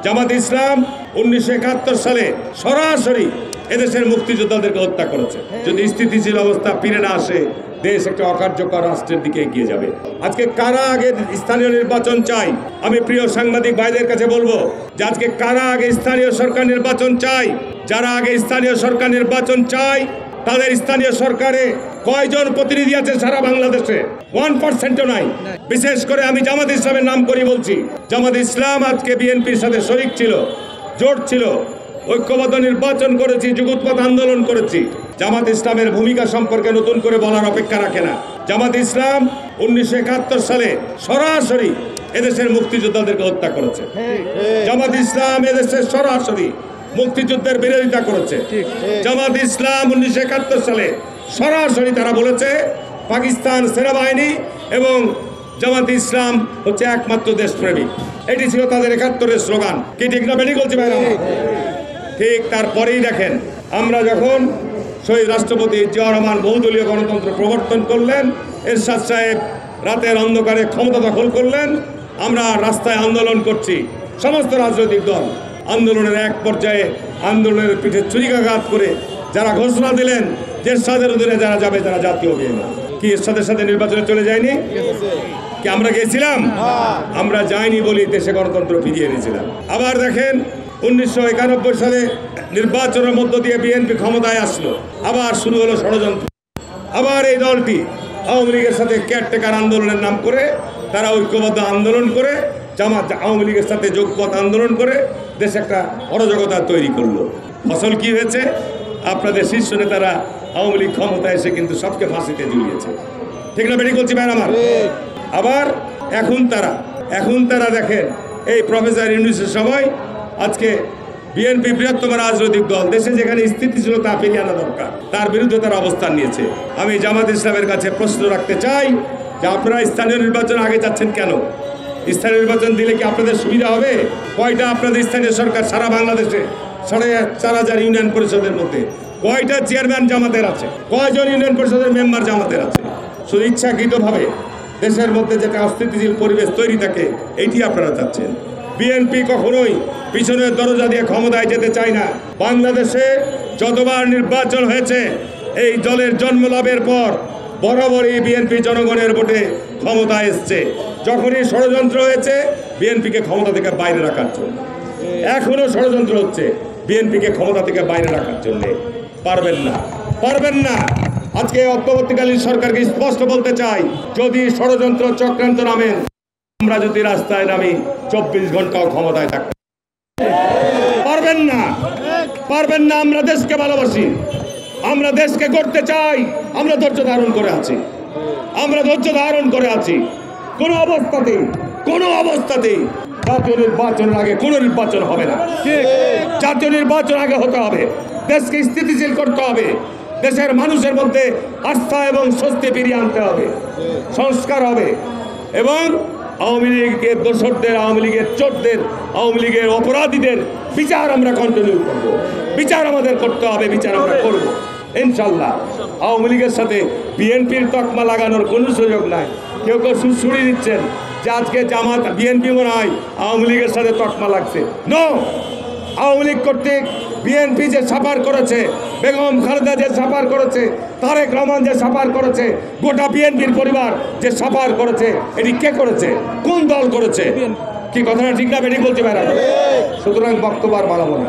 জামাত ইসলাম 1971 সালে সরাসরি এদেশের মুক্তিযোদ্ধাদেরকে হত্যা করেছে। যদি স্থিতিশীল অবস্থা ফিরে না আসে, দেশ একটা অকার্যকর রাষ্ট্রের দিকে এগিয়ে যাবে। আজকে কারা আগে স্থানীয় নির্বাচন চাই? আমি প্রিয় সাংবাদিক ভাইদের কাছে বলবো যে আজকে কারা আগে স্থানীয় সরকার নির্বাচন চাই? যারা আগে স্থানীয় সরকার নির্বাচন চাই তাদের স্থানীয় সরকারে কয়জন প্রতিনিধি আছে সারা বাংলাদেশে? 1%ও নাই। বিশেষ করে আমি জামাত ইসলামের নাম করে বলছি, জামাত ইসলাম আজকে বিএনপির সাথে শরিক ছিল, জোট ছিল, ঐক্যবদ্ধ নির্বাচন করেছি, যুগপৎ আন্দোলন করেছি। জামাত ইসলামের ভূমিকা সম্পর্কে নতুন করে বলার অপেক্ষা রাখে না। জামাত ইসলাম 1971 সালে সরাসরি এদেশের মুক্তিযোদ্ধাদেরকে হত্যা করেছে। জামাত ইসলাম এদেশের সরাসরি মুক্তিযুদ্ধের বিরোধিতা করেছে। জামাত ইসলাম 1971 সালে সরাসরি তারা বলেছে পাকিস্তান সেনাবাহিনী এবং জামাত ইসলাম হচ্ছে একমাত্র দেশপ্রেমিক। এটি ছিল তাদের 71-এর স্লোগান। কি ঠিক না বেটি বলছি ভাই? ঠিক তারপরেই দেখেন, আমরা যখন শহীদ রাষ্ট্রপতি জিয়াউর রহমান বহুদলীয় গণতন্ত্র প্রবর্তন করলেন, এরশাদ সাহেব রাতের অন্ধকারে ক্ষমতা দখল করলেন, আমরা রাস্তায় আন্দোলন করছি। সমস্ত রাজনৈতিক দল আন্দোলনের এক পর্যায়ে আন্দোলনের পিঠে ছুরিকাঘাত করে যারা ঘোষণা দিলেন যে এরশাদের অধীনে যারা যাবে তারা জাতীয় বিএনপি। কি এরশাদের সাথে নির্বাচনে চলে যায়নি? কি আমরা গেছিলাম? আমরা যাইনি বলি দেশে গণতন্ত্র ফিরিয়ে এনেছিলাম। আবার দেখেন 1991 সালে নির্বাচনের মধ্য দিয়ে বিএনপি ক্ষমতায় আসলো, আবার শুরু হলো ষড়যন্ত্র। আবার এই দলটি আওয়ামী লীগের সাথে কেয়ারটেকার আন্দোলনের নাম করে তারা ঐক্যবদ্ধ আন্দোলন করে জামাত আওয়ামী লীগের সাথে যোগপথ আন্দোলন করে দেশে একটা অরাজকতা তৈরি করলো। ফসল কি হয়েছে? আপনাদের শীর্ষ নেতারা আওয়ামী লীগ ক্ষমতায় এসে কিন্তু সবকে ফাঁসিতে ঝুলিয়েছে। ঠিক না বেটি বলছি ভাই আমার? আবার এখন তারা দেখেন এই প্রফেসর ইউনূসের সময় আজকে বিএনপি বৃহত্তম রাজনৈতিক দল, দেশে যেখানে স্থিতিশীলতা ফিরিয়ে আনা দরকার তার বিরুদ্ধে তারা অবস্থান নিয়েছে। আমি জামাত ইসলামের কাছে প্রশ্ন রাখতে চাই যে আপনারা স্থানীয় নির্বাচন আগে যাচ্ছেন কেন? স্থানীয় নির্বাচন দিলে কি আপনাদের সুবিধা হবে? কয়টা আপনাদের স্থানীয় সরকার সারা বাংলাদেশে 4,500 ইউনিয়ন পরিষদের মধ্যে কয়টা চেয়ারম্যান জামাতের আছে? কয়জন ইউনিয়ন পরিষদের মেম্বার জামাতের আছে? শুধু ইচ্ছাকৃতভাবে দেশের মধ্যে যেটা অস্থিতিশীল পরিবেশ তৈরি থাকে, এইটি আপনারা চাচ্ছেন। বিএনপি কখনোই পিছনের দরজা দিয়ে ক্ষমতায় যেতে চায় না। বাংলাদেশে যতবার নির্বাচন হয়েছে এই দলের জন্মলাভের পর বরাবরই বিএনপি জনগণের ভোটে ক্ষমতায় এসছে। যখনই ষড়যন্ত্র হয়েছে বিএনপিকে ক্ষমতা থেকে বাইরে রাখার জন্য, এখনো ষড়যন্ত্র হচ্ছে বিএনপিকে ক্ষমতা থেকে বাইরে রাখার জন্য। পারবেন না। আজকে অন্তর্বর্তীকালীন সরকারকে স্পষ্ট বলতে চাই, যদি ষড়যন্ত্র চক্রান্ত নামেন, আমরা যদি রাস্তায় নামি 24 ঘন্টাও ক্ষমতায় থাকতে পারবেন না। আমরা দেশকে ভালোবাসি, আমরা দেশকে করতে চাই, আমরা ধৈর্য ধারণ করে আছি। কোনো অবস্থাতেই জাতীয় নির্বাচনের আগে কোনো নির্বাচন হবে না। জাতীয় নির্বাচন আগে হতে হবে, দেশকে স্থিতিশীল করতে হবে, দেশের মানুষের মধ্যে আস্থা এবং স্বস্তি ফিরিয়ে আনতে হবে, সংস্কার হবে এবং আওয়ামী লীগের দোসরদের, আওয়ামী লীগের চোরদের, আওয়ামী লীগের অপরাধীদের বিচার আমরা কন্টিনিউ করব। বিচার আমাদের করতে হবে, বিচার আমরা করব ইনশাল্লাহ। আওয়ামী লীগের সাথে বিএনপির তকমা লাগানোর কোনো সুযোগ নাই। কেউ সুড়সুড়ি দিচ্ছেন যে আজকে জামাত বিএনপি মনে হয় আওয়ামী লীগের সাথে তকমা লাগছে। নো, আওয়ামী লীগ কর্তৃক বিএনপি যে সাফার করেছে, বেগম খালেদা যে সাফার করেছে, তারেক রহমান যে সাফার করেছে, গোটা বিএনপির পরিবার যে সাফার করেছে, এটি কে করেছে? কোন দল করেছে? কি কথাটা ঠিক না বেটি বলতে পারে? সুতরাং বক্তব্য আর বাড়াবো না।